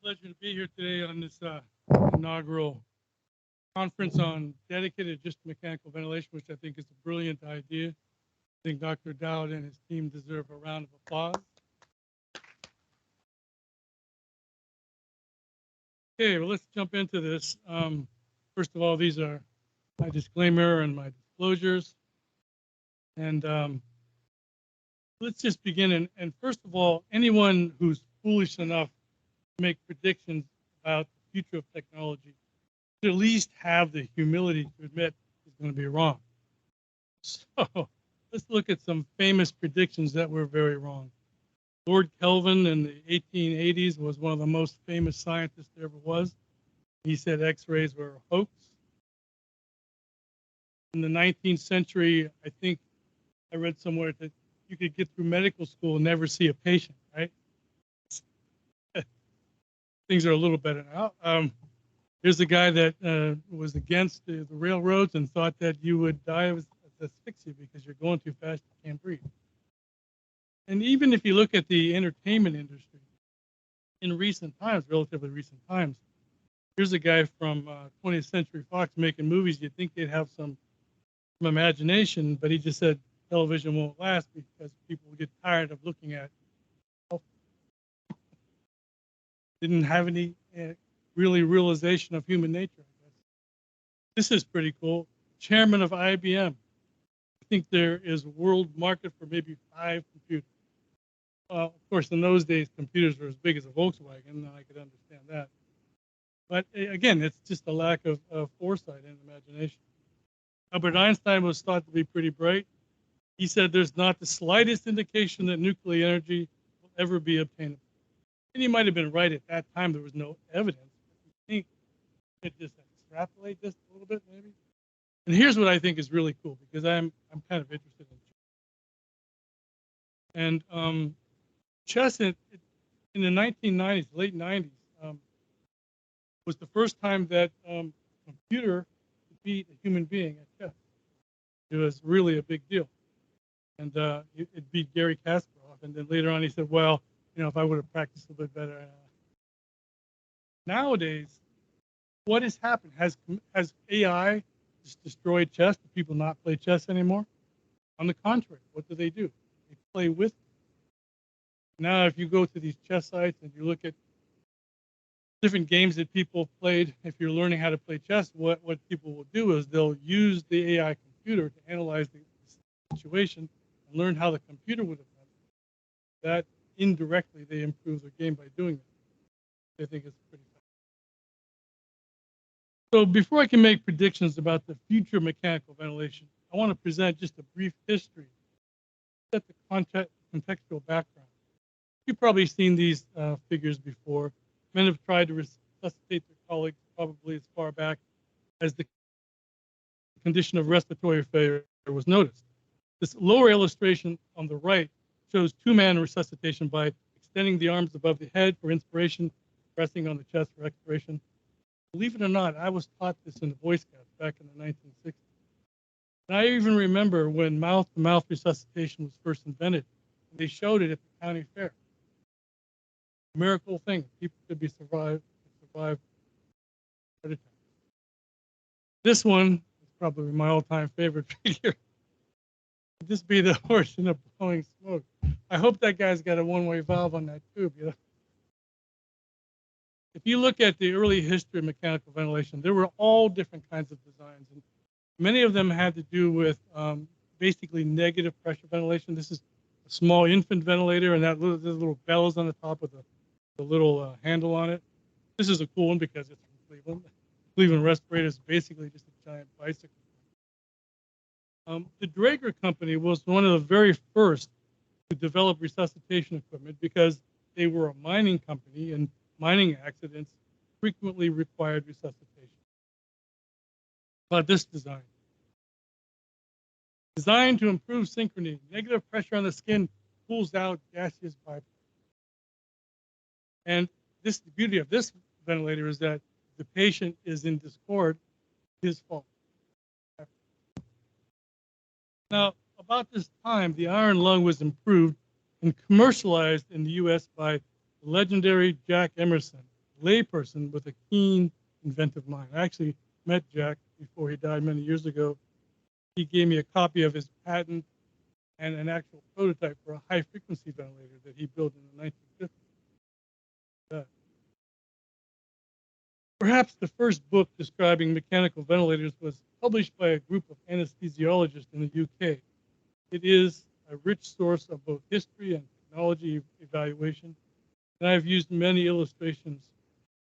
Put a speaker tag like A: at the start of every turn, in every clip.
A: Pleasure to be here today on this inaugural conference on dedicated just to mechanical ventilation, which I think is a brilliant idea. I think Dr. Dowd and his team deserve a round of applause. Okay, well, let's jump into this. First of all, these are my disclaimer and my disclosures. And let's just begin. And first of all, anyone who's foolish enough to make predictions about the future of technology should at least have the humility to admit it's going to be wrong. So let's look at some famous predictions that were very wrong. Lord Kelvin in the 1880s was one of the most famous scientists there ever was. He said X-rays were a hoax. In the 19th century, I think I read somewhere that you could get through medical school and never see a patient, right? Things are a little better now. Here's a guy that was against the railroads and thought that you would die of asphyxia because you're going too fast, you can't breathe. And even if you look at the entertainment industry, in recent times, relatively recent times, here's a guy from 20th Century Fox making movies. You'd think they'd have some imagination, but he just said television won't last because people will get tired of looking at it. Didn't have any really realization of human nature, I guess. This is pretty cool. Chairman of IBM. I think there is a world market for maybe 5 computers. Of course, in those days, computers were as big as a Volkswagen, and I could understand that. But again, it's just a lack of foresight and imagination. Albert Einstein was thought to be pretty bright. He said there's not the slightest indication that nuclear energy will ever be obtainable. And he might have been right at that time. There was no evidence. I think it just extrapolate this a little bit, maybe. And here's what I think is really cool, because I'm kind of interested in chess. And chess in the 1990s, late 90s, was the first time that a computer could beat a human being at chess. It was really a big deal. And it beat Garry Kasparov. And then later on he said, well, you know, if I would have practiced a little bit better. Nowadays, what has happened? Has AI just destroyed chess? Do people not play chess anymore? On the contrary, what do? They play with it. Now, if you go to these chess sites and you look at different games that people played, if you're learning how to play chess, what people will do is they'll use the AI computer to analyze the situation and learn how the computer would have done it. That indirectly, they improve their game by doing that. I think it's pretty fun. So before I can make predictions about the future of mechanical ventilation, I want to present just a brief history, set the contextual background. You've probably seen these figures before. Men have tried to resuscitate their colleagues probably as far back as the condition of respiratory failure was noticed. This lower illustration on the right shows two-man resuscitation by extending the arms above the head for inspiration, resting on the chest for expiration. Believe it or not, I was taught this in the Boy Scouts back in the 1960s. And I even remember when mouth-to-mouth resuscitation was first invented. They showed it at the county fair. Miracle thing. People could be survived heart attack. This one is probably my all-time favorite figure. Just be the horse in a blowing smoke. I hope that guy's got a one-way valve on that tube. You know? If you look at the early history of mechanical ventilation, there were all different kinds of designs, and many of them had to do with basically negative pressure ventilation. This is a small infant ventilator, and that little bells on the top with the little handle on it. This is a cool one because it's from Cleveland. Cleveland respirator is basically just a giant bicycle. The Draeger company was one of the very first to develop resuscitation equipment because they were a mining company, and mining accidents frequently required resuscitation. About this design. Designed to improve synchrony, negative pressure on the skin pulls out gaseous byproducts. And the beauty of this ventilator is that the patient is in discord, his fault. Now, about this time, the iron lung was improved and commercialized in the U.S. by the legendary Jack Emerson, layperson with a keen, inventive mind. I actually met Jack before he died many years ago. He gave me a copy of his patent and an actual prototype for a high-frequency ventilator that he built in the 1950s. Perhaps the first book describing mechanical ventilators was published by a group of anesthesiologists in the UK. It is a rich source of both history and technology evaluation, and I've used many illustrations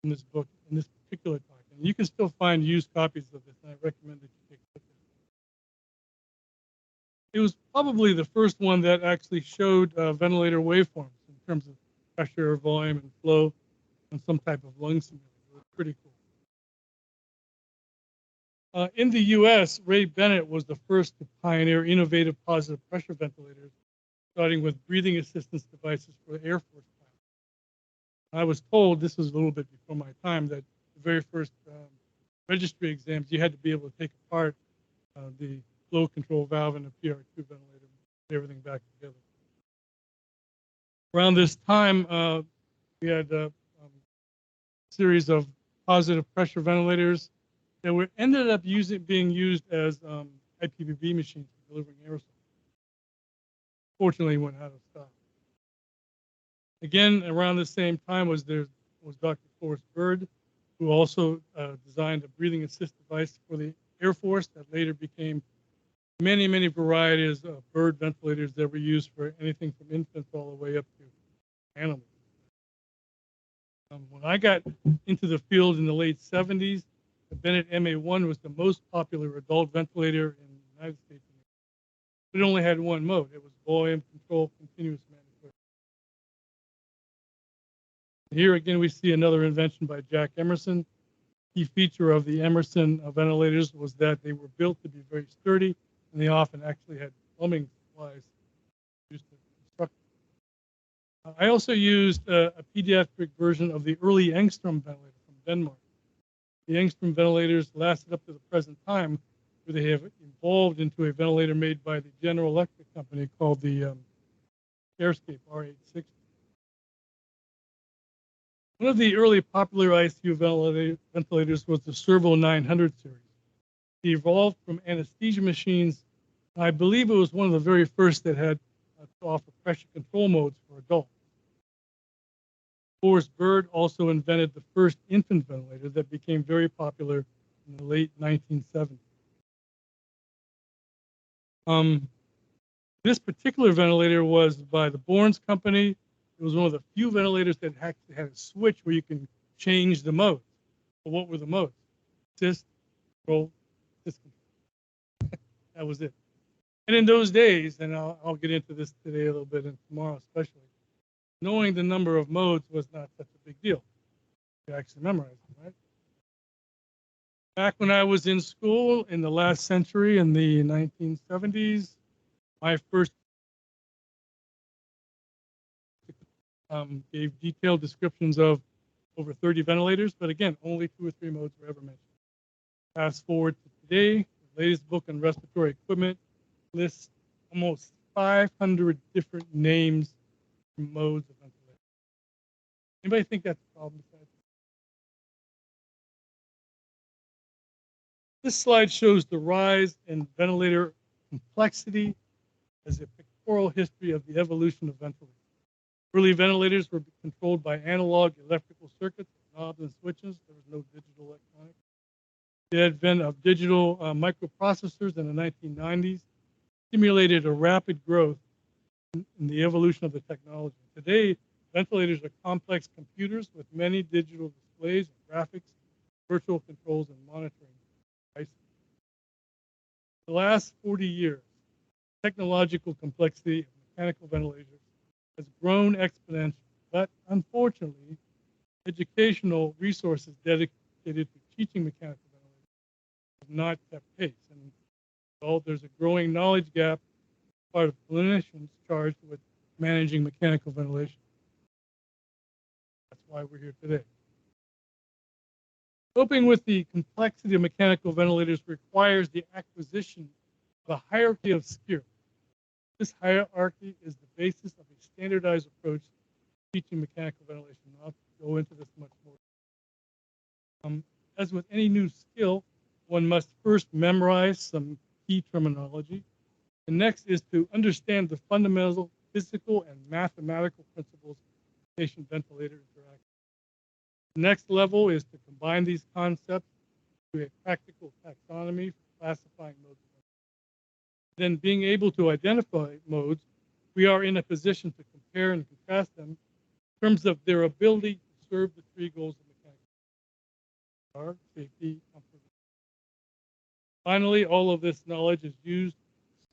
A: in this book, in this particular talk. And you can still find used copies of this, and I recommend that you take a look at it. It was probably the first one that actually showed ventilator waveforms in terms of pressure, volume, and flow on some type of lung simulator. It was pretty cool. In the US, Ray Bennett was the first to pioneer innovative positive pressure ventilators, starting with breathing assistance devices for Air Force pilots. I was told, this was a little bit before my time, that the very first registry exams, you had to be able to take apart the flow control valve and the PR2 ventilator and put everything back together. Around this time, we had a series of positive pressure ventilators that were ended up being used as IPVB machines for delivering aerosols. Fortunately, went out of stock. Again, around the same time was Dr. Forrest Bird, who also designed a breathing assist device for the Air Force that later became many, many varieties of Bird ventilators that were used for anything from infants all the way up to animals. When I got into the field in the late 70s, the Bennett MA1 was the most popular adult ventilator in the United States. It only had one mode. It was volume control continuous management. Here again, we see another invention by Jack Emerson. Key feature of the Emerson ventilators was that they were built to be very sturdy, and they often actually had plumbing supplies used to construct them. I also used a pediatric version of the early Engstrom ventilator from Denmark. The Engstrom ventilators lasted up to the present time, where they have evolved into a ventilator made by the General Electric company called the AirScape R860. One of the early popular ICU ventilators was the Servo 900 series. It evolved from anesthesia machines. I believe it was one of the very first that had to offer pressure control modes for adults. Forrest Bird also invented the first infant ventilator that became very popular in the late 1970s. This particular ventilator was by the Bournes company. It was one of the few ventilators that actually had a switch where you can change the modes. Well, what were the modes? Assist, control, assist, control. That was it. And in those days, and I'll get into this today a little bit and tomorrow especially, knowing the number of modes was not such a big deal. You actually memorize them, right? Back when I was in school in the last century, in the 1970s, my first gave detailed descriptions of over 30 ventilators, but again, only 2 or 3 modes were ever mentioned. Fast forward to today, the latest book on respiratory equipment lists almost 500 different names and modes of ventilation. Anybody think that's a problem besides? This slide shows the rise in ventilator complexity as a pictorial history of the evolution of ventilators. Early ventilators were controlled by analog electrical circuits, knobs and switches. There was no digital electronics. The advent of digital microprocessors in the 1990s stimulated a rapid growth in the evolution of the technology. Today, ventilators are complex computers with many digital displays and graphics, virtual controls, and monitoring devices. The last 40 years, technological complexity of mechanical ventilators has grown exponentially, but unfortunately, educational resources dedicated to teaching mechanical ventilators have not kept pace. And well, there's a growing knowledge gap as part of clinicians charged with managing mechanical ventilation. That's why we're here today. Coping with the complexity of mechanical ventilators requires the acquisition of a hierarchy of skills. This hierarchy is the basis of a standardized approach to teaching mechanical ventilation. I'll go into this much more. As with any new skill, one must first memorize some key terminology. The next is to understand the fundamental physical and mathematical principles of patient-ventilator interaction. The next level is to combine these concepts to a practical taxonomy for classifying modes. Then being able to identify modes, we are in a position to compare and contrast them in terms of their ability to serve the three goals of mechanics: safety, comfort. Finally, all of this knowledge is used to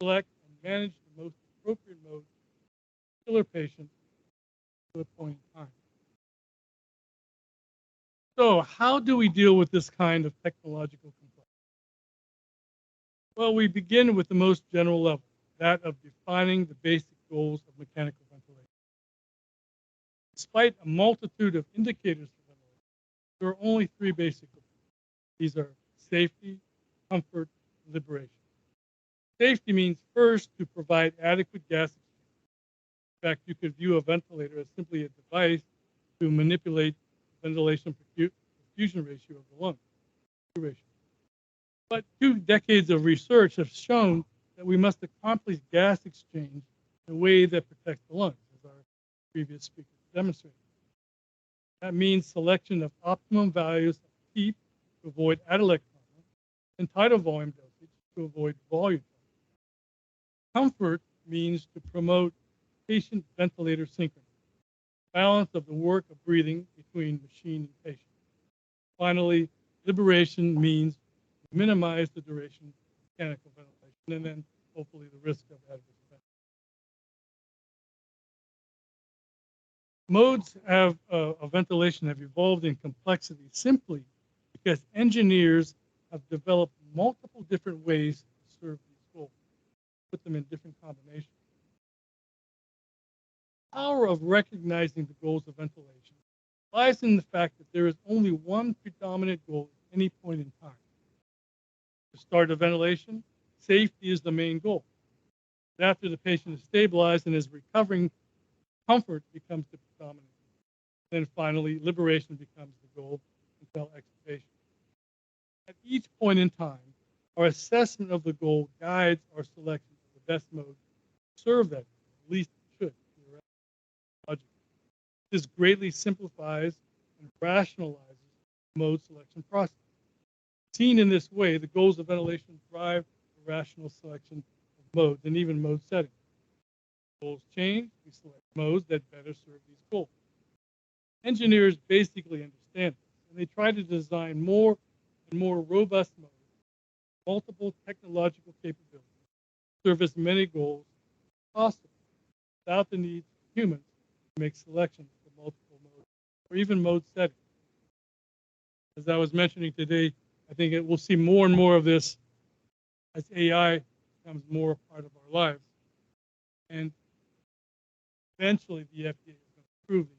A: select and manage the most appropriate mode for a particular patient at a point in time. So how do we deal with this kind of technological complexity? Well, we begin with the most general level, that of defining the basic goals of mechanical ventilation. Despite a multitude of indicators for ventilation, there are only three basic goals. These are safety, comfort, and liberation. Safety means first to provide adequate gas exchange. In fact, you could view a ventilator as simply a device to manipulate the ventilation perfusion ratio of the lung. But 2 decades of research have shown that we must accomplish gas exchange in a way that protects the lungs, as our previous speaker demonstrated. That means selection of optimum values of PEEP to avoid atelectasis and tidal volume dosage to avoid volume. Comfort means to promote patient-ventilator synchrony, balance of the work of breathing between machine and patient. Finally, liberation means to minimize the duration of mechanical ventilation and then hopefully the risk of adverse effects. Modes of ventilation have evolved in complexity simply because engineers have developed multiple different ways to serve these goals, put them in different combinations. The power of recognizing the goals of ventilation lies in the fact that there is only one predominant goal at any point in time. To start a ventilation, safety is the main goal. But after the patient is stabilized and is recovering, comfort becomes the predominant goal. Then finally, liberation becomes the goal until extubation. At each point in time, our assessment of the goal guides our selection of the best mode to serve that goal, at least it should. This greatly simplifies and rationalizes the mode selection process. Seen in this way, the goals of ventilation drive the rational selection of modes and even mode settings. Goals change, we select modes that better serve these goals. Engineers basically understand this, and they try to design more and more robust modes, multiple technological capabilities, to serve as many goals as possible, without the need for humans to make selections for multiple modes or even mode settings. As I was mentioning today, I think we'll see more and more of this as AI becomes more a part of our lives. And eventually the FDA is going to approve these.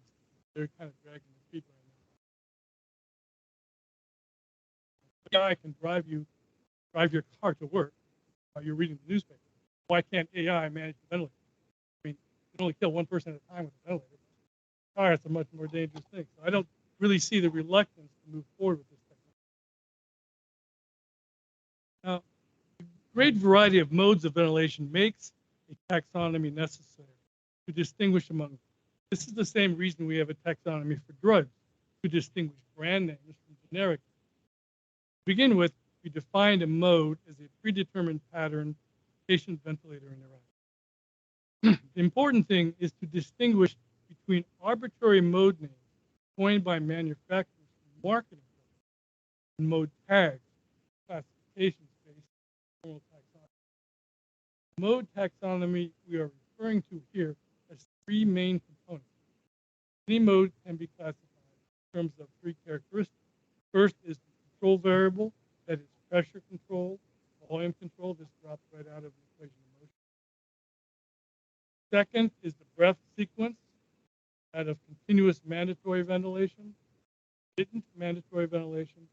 A: They're kind of dragging their feet right now. AI can drive your car to work while you're reading the newspaper. Why can't AI manage the ventilator? I mean, you can only kill one person at a time with a ventilator. Car is a much more dangerous thing. So I don't really see the reluctance to move forward with this technology. Now, a great variety of modes of ventilation makes a taxonomy necessary to distinguish among them. This is the same reason we have a taxonomy for drugs, to distinguish brand names from generic. To begin with, we defined a mode as a predetermined pattern patient-ventilator interaction. The important thing is to distinguish between arbitrary mode names coined by manufacturers for marketing purposes and mode tags, classifications based on formal taxonomy. Mode taxonomy we are referring to here as 3 main components. Any mode can be classified in terms of 3 characteristics. First is the control variable, that is pressure control, volume control. This drops right out of the equation of motion. Second is the breath sequence, that of continuous mandatory ventilation, intermittent mandatory ventilation,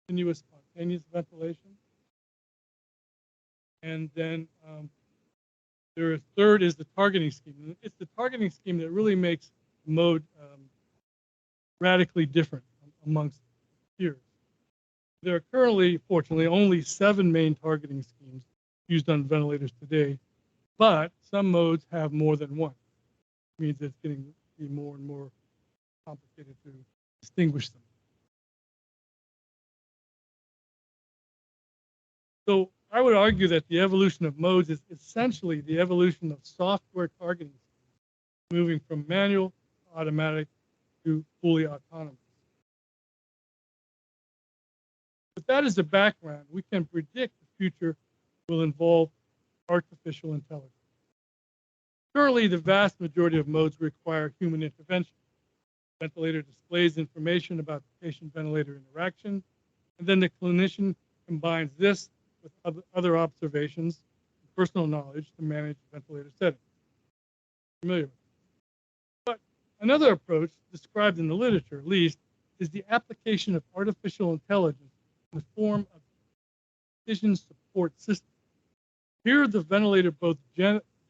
A: continuous spontaneous ventilation. And then third is the targeting scheme. And it's the targeting scheme that really makes mode radically different amongst peers. There are currently, fortunately, only 7 main targeting schemes used on ventilators today, but some modes have more than one. It means it's getting to be more and more complicated to distinguish them. So I would argue that the evolution of modes is essentially the evolution of software targeting, moving from manual to automatic to fully autonomous. With that as a background, we can predict the future will involve artificial intelligence. Currently, the vast majority of modes require human intervention. The ventilator displays information about the patient-ventilator interaction, and then the clinician combines this with other observations and personal knowledge to manage the ventilator setting. Familiar with it. But another approach, described in the literature at least, is the application of artificial intelligence in the form of decision support systems. Here, the ventilator both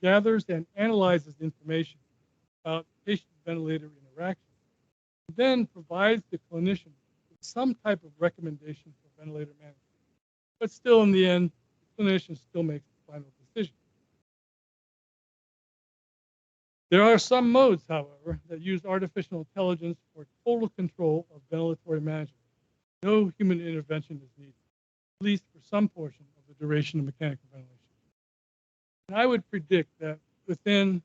A: gathers and analyzes information about patient-ventilator interaction, and then provides the clinician with some type of recommendation for ventilator management. But still, in the end, the clinician still makes the final decision. There are some modes, however, that use artificial intelligence for total control of ventilatory management. No human intervention is needed, at least for some portion of the duration of mechanical ventilation. And I would predict that within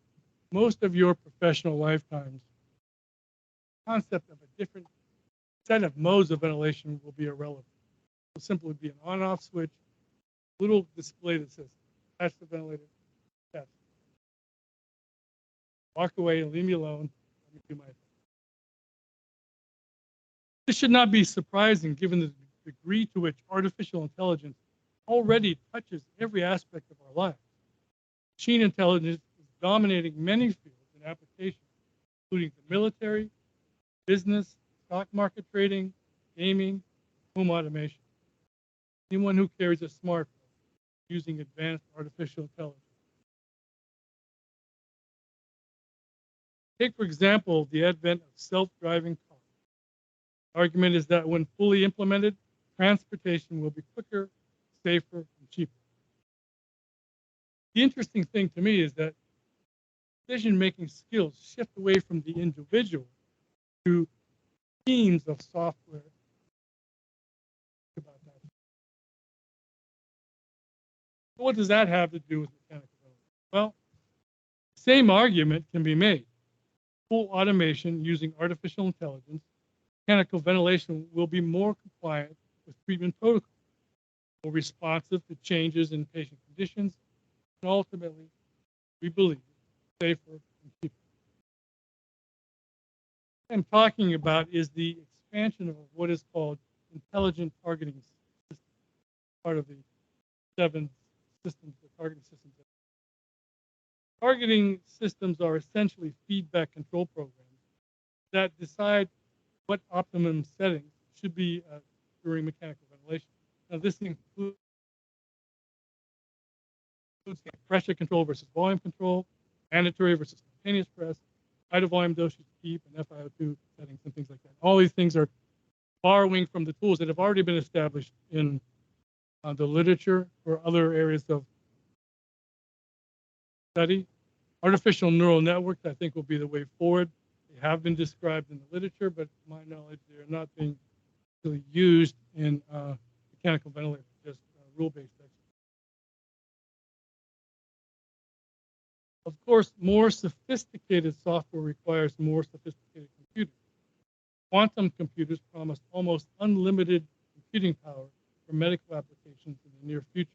A: most of your professional lifetimes, the concept of a different set of modes of ventilation will be irrelevant. It will simply be an on-off switch, little display that says, attach the ventilator, attach it. Walk away and leave me alone. Let me do my thing. This should not be surprising given the degree to which artificial intelligence already touches every aspect of our lives. Machine intelligence is dominating many fields and applications, including the military, business, stock market trading, gaming, home automation. Anyone who carries a smartphone using advanced artificial intelligence. Take, for example, the advent of self-driving cars. The argument is that when fully implemented, transportation will be quicker, safer, and cheaper. The interesting thing to me is that decision-making skills shift away from the individual to teams of software. About that. So what does that have to do with mechanical ventilation? Well, the same argument can be made. Full automation using artificial intelligence, mechanical ventilation will be more compliant with treatment protocols, more responsive to changes in patient conditions, and ultimately, we believe, safer and cheaper. What I'm talking about is the expansion of what is called intelligent targeting systems, part of the 7 systems, the targeting systems. Targeting systems are essentially feedback control programs that decide what optimum settings should be during mechanical ventilation. Now, this includes pressure control versus volume control, mandatory versus spontaneous press, idle volume dosage to keep, and FiO2 settings and things like that. All these things are borrowing from the tools that have already been established in the literature or other areas of study. Artificial neural networks, I think, will be the way forward. They have been described in the literature, but to my knowledge, they are not being really used in mechanical ventilators, just rule-based exercise. Of course, more sophisticated software requires more sophisticated computers. Quantum computers promise almost unlimited computing power for medical applications in the near future.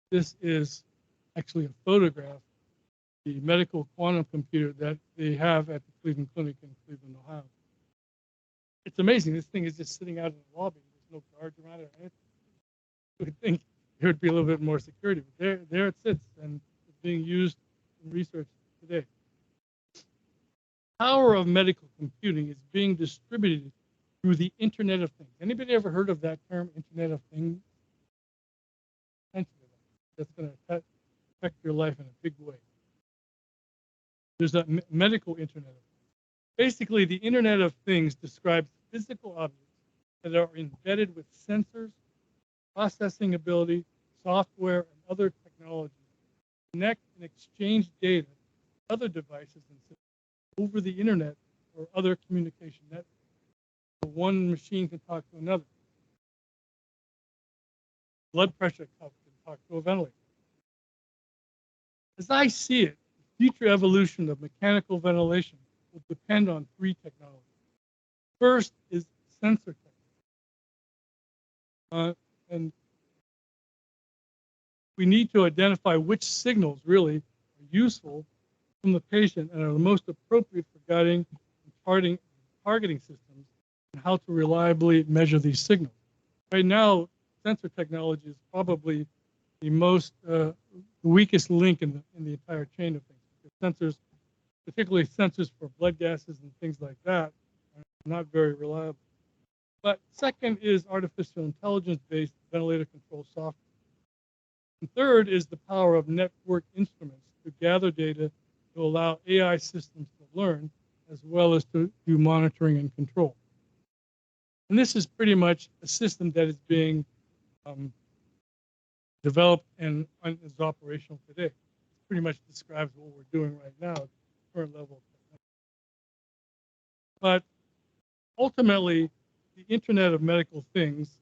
A: This is actually a photograph, the medical quantum computer that they have at the Cleveland Clinic in Cleveland, Ohio. It's amazing. This thing is just sitting out in the lobby. There's no guards around it or anything. You would think there would be a little bit more security, but there it sits, and it's being used in research today. The power of medical computing is being distributed through the Internet of Things. Anybody ever heard of that term, Internet of Things? That's going to affect your life in a big way. There's a medical Internet of Things. Basically, the Internet of Things describes physical objects that are embedded with sensors, processing ability, software, and other technologies, connect and exchange data with other devices and systems over the internet or other communication networks. So one machine can talk to another. Blood pressure cuff can talk to a ventilator. As I see it, the future evolution of mechanical ventilation will depend on three technologies. First is sensor technology. And we need to identify which signals really are useful from the patient and are the most appropriate for guiding and targeting systems and how to reliably measure these signals. Right now, sensor technology is probably the most weakest link in the entire chain of things. Because sensors, particularly sensors for blood gases and things like that, are not very reliable. But second is artificial intelligence-based ventilator control software. And third is the power of network instruments to gather data to allow AI systems to learn, as well as to do monitoring and control. And this is pretty much a system that is being developed and is operational today. It pretty much describes what we're doing right now at the current level of technology. But ultimately, the Internet of Medical Things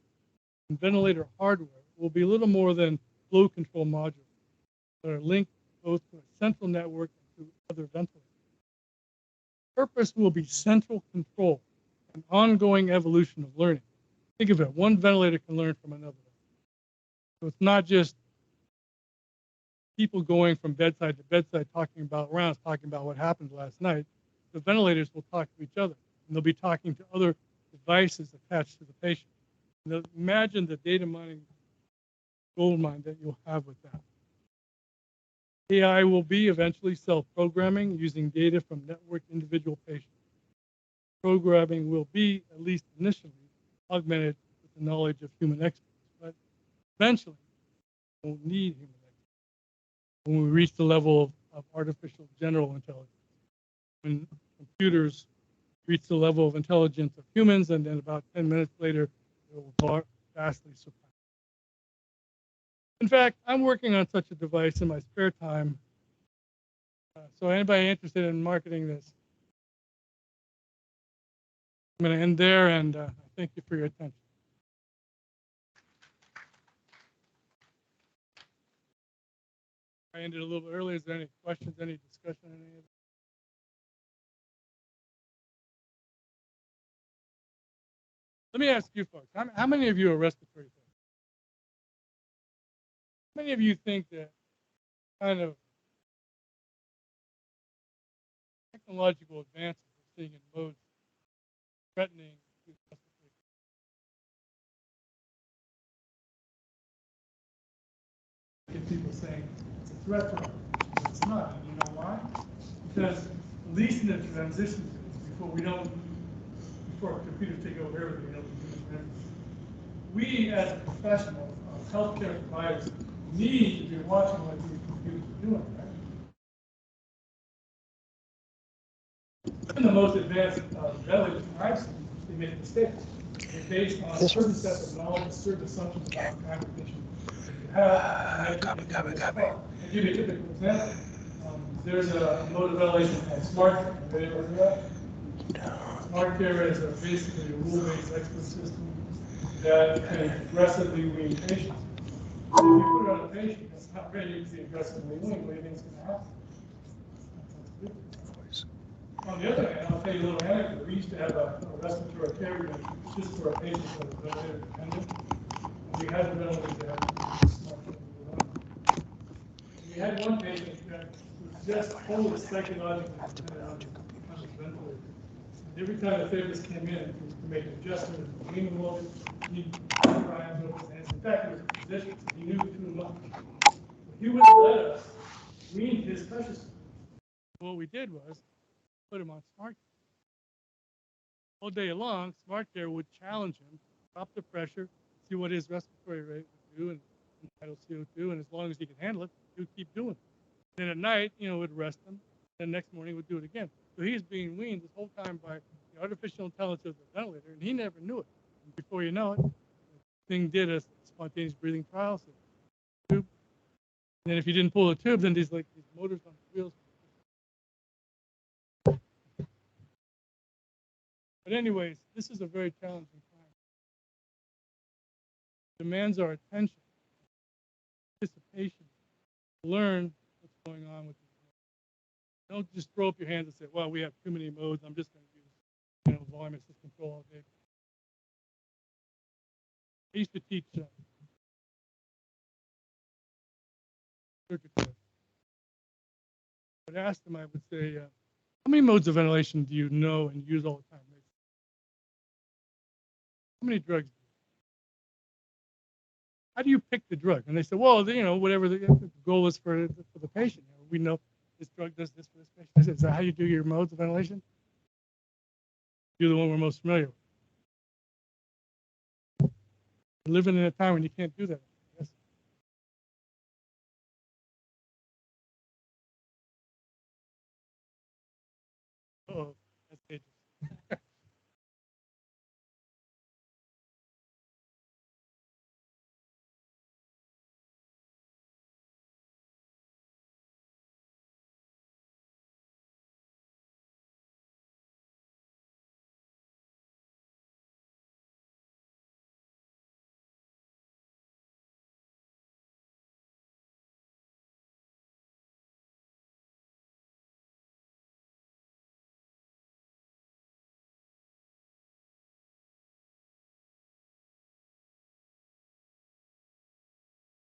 A: and ventilator hardware will be little more than flow control modules that are linked both to a central network and to other ventilators. The purpose will be central control and ongoing evolution of learning. Think of it, one ventilator can learn from another. So it's not just people going from bedside to bedside talking about rounds, talking about what happened last night. The ventilators will talk to each other, and they'll be talking to other devices attached to the patient. And imagine the data mining gold mine that you'll have with that. AI will be eventually self-programming using data from networked individual patients. Programming will be, at least initially, augmented with the knowledge of human experts. But eventually, we won't need human experts when we reach the level of artificial general intelligence. When computers reach the level of intelligence of humans, and then about 10 minutes later, it will vastly surpass. In fact, I'm working on such a device in my spare time. So anybody interested in marketing this? I'm going to end there, and I thank you for your attention. I ended a little bit early. Is there any questions, any discussion on any of it? Let me ask you folks, how many of you are respiratory therapists? How many of you think that kind of technological advances we're seeing in modes threatening to respiratory? Get people saying it's a threat to them. It's not. And you know why? Because at least in the transition phase, before computers take over everything, we as professionals, healthcare providers, need to be watching what these computers are doing, right? Even the most advanced ventilators I've seen, they make mistakes. They're based on a certain set of knowledge, certain assumptions about the kind of patient you have. I'll give you a typical example. There's a mode of ventilation called Smart Care. Have you ever heard of that? Smart Care is basically a rule-based expert system that can aggressively wean patients. If you put it on a patient that's not ready to be aggressively weaned, what do you think is going to happen? On the other hand, I'll tell you a little anecdote. We used to have a respiratory care unit just for a patient that was ventilator dependent. And we had the ventilator to have Smart Care. We had one patient that was just totally psychologically dependent on the ventilator. Every time the therapist came in to make an adjustment, wean him a little bit, he'd try and go his hands. In fact, he was a physician, so he knew too much. He wouldn't let us wean his pressure system. What we did was put him on Smart Care. All day long, Smart Care would challenge him, drop the pressure, see what his respiratory rate would do, and entitled CO2, and as long as he could handle it, he would keep doing it. Then at night, it would rest him, and the next morning would do it again. So he's being weaned this whole time by the artificial intelligence of the ventilator, and he never knew it. And before you know it, the thing did a spontaneous breathing trial. So tube. And then if you didn't pull the tube, then these motors on the wheels. But anyways, this is a very challenging time. It demands our attention, participation, learn what's going on with this. Don't just throw up your hands and say, well, we have too many modes. I'm just going to use volume assist control all day. I used to teach circuit tests. I'd ask them, I would say, how many modes of ventilation do you know and use all the time? How many drugs do you use? How do you pick the drug? And they said, well, whatever the goal is for the patient. We know this drug does this for this patient. I said, is that how you do your modes of ventilation? You're the one we're most familiar with. We're living in a time when you can't do that. Yes. Uh-oh, that's dangerous.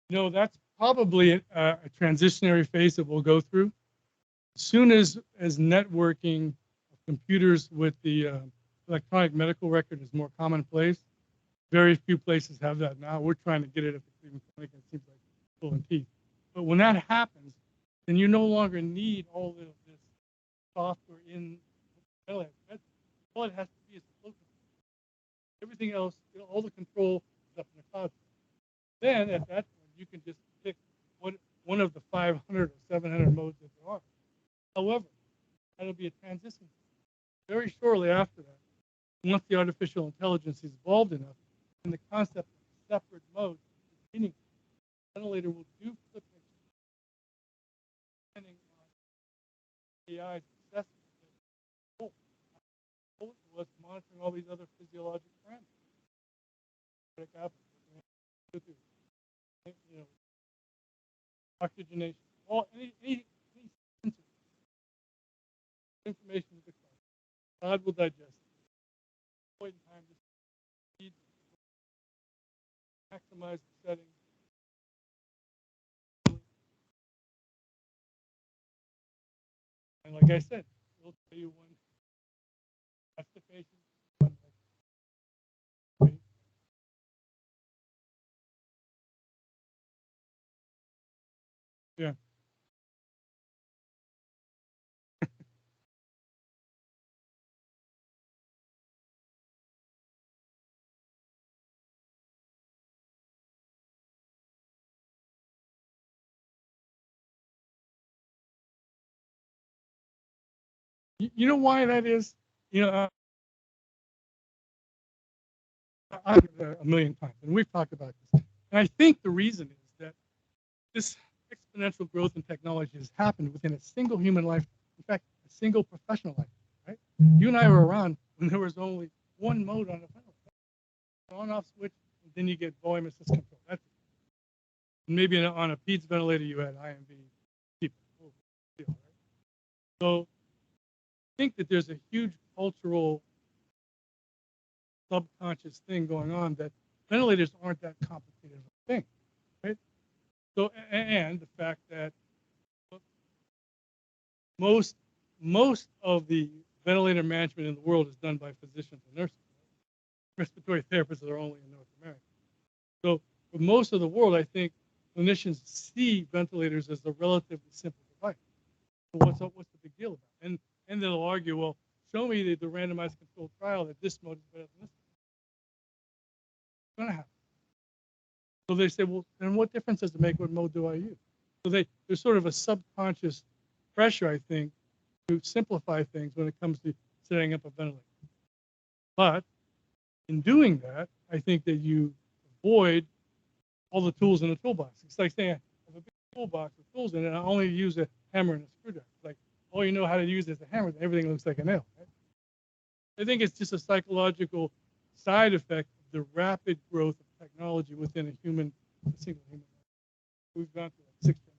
A: That's probably a transitionary phase that we'll go through. As soon as networking of computers with the electronic medical record is more commonplace, very few places have that now. We're trying to get it at the Cleveland Clinic, and it seems like pulling teeth. But when that happens, then you no longer need all of this software in the ventilator. All it has to be is a flow control. Everything else, all the control is up in the cloud. Then at that point, you can just pick one of the 500 or 700 modes that there are. However, that'll be a transition. Very shortly after that, once the artificial intelligence is evolved enough, and the concept of separate modes is meaningful, the ventilator will do flip pictures depending on AI's assessment. Oh, it was monitoring all these other physiologic parameters. Oxygenation, any sensor information is required. God will digest it. Point in time, just maximize the setting. And like I said, we'll tell you when that's the patient. Yeah. You know why that is? I've heard it a million times, and we've talked about this. And I think the reason is that this exponential growth in technology has happened within a single human life. In fact, a single professional life. Right? You and I were around when there was only one mode on a ventilator, on-off switch, and then you get volume assist control. That's it. And maybe on a PEDS ventilator, you had IMV. Right? So I think that there's a huge cultural subconscious thing going on that ventilators aren't that complicated of a thing, right? So, and the fact that most of the ventilator management in the world is done by physicians and nurses. Respiratory therapists are only in North America. So for most of the world, I think clinicians see ventilators as a relatively simple device. So what's the big deal about it? And they'll argue, well, show me the randomized controlled trial that this mode is better than this. It's going to happen. So they say, well, then what difference does it make? What mode do I use? So there's sort of a subconscious pressure, I think, to simplify things when it comes to setting up a ventilator. But In doing that, I think that you avoid all the tools in the toolbox. It's like saying, I have a big toolbox with tools in it, and I only use a hammer and a screwdriver. Like, all you know how to use is a hammer, and everything looks like a nail. Right? I think it's just a psychological side effect of the rapid growth of technology within a single human. We've gone through like 6 generations.